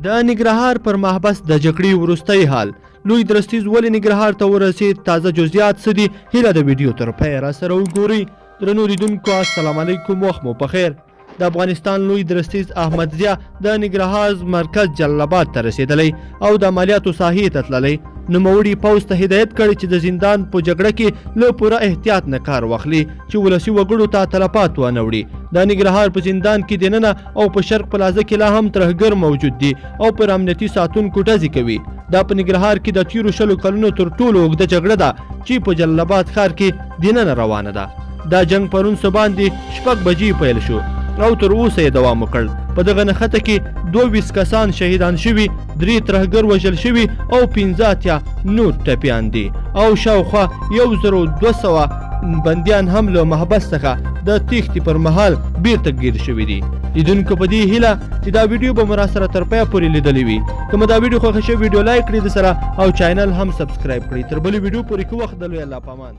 د ننګرهار پر محبس د جګړې وروستی حال لوی درستیز ولې ننګرهار ته ورسېد تازه جزئیات څه دي هیله د ویډیو تر پایه راسره وګورئ. درنو لیدونکو السلام علیکم، وخت مو پخیر. د افغانستان لوی درستیز احمد ضیا د ننګرهار مرکز جلال آباد ته رسېدلی او د عملیاتو ساحې ته تللی. نوموړي پوځ ته هدایت کړی چې د زندان په جګړه کې له پوره احتیاط نه کار واخلي چې ولسي وګړو ته تلفات ونه وړي. د ننګرهار په زندان کې دننه او په شرق پلازه کې لا هم ترهګر موجود دي او پر امنیتي ساتونکو ډزې کوي. دا په ننګرهار کې د تیرو 20 کلونو تر ټولو اوږده جګړه ده چې په جلال آباد ښار کې دننه روانه ده. دا جنگ پرون څه باندې 6 بجې پیل شو او تر اوسه یې دوام وکړ. په دغه نښته کې 22 کسان شهیدان شوي، 3 ترهګر وژل شوي او 15 نور ټپیان دي او شاوخوا 1200 بندیان هم له محبس څخه د تیښتې پر مهال بیرته ګیر شوي دي. لیدونکو په دې هیله چې دا ویډیو به مو راسره تر پایه پورې لیدلی وي. که مو دا ویډیو خوښه شوې ویډیو لایک کړئ د سره او چینل هم سبسکرایب کړئ. تر بلې ویډیو پورې ښه وخت د لوی الله په امان.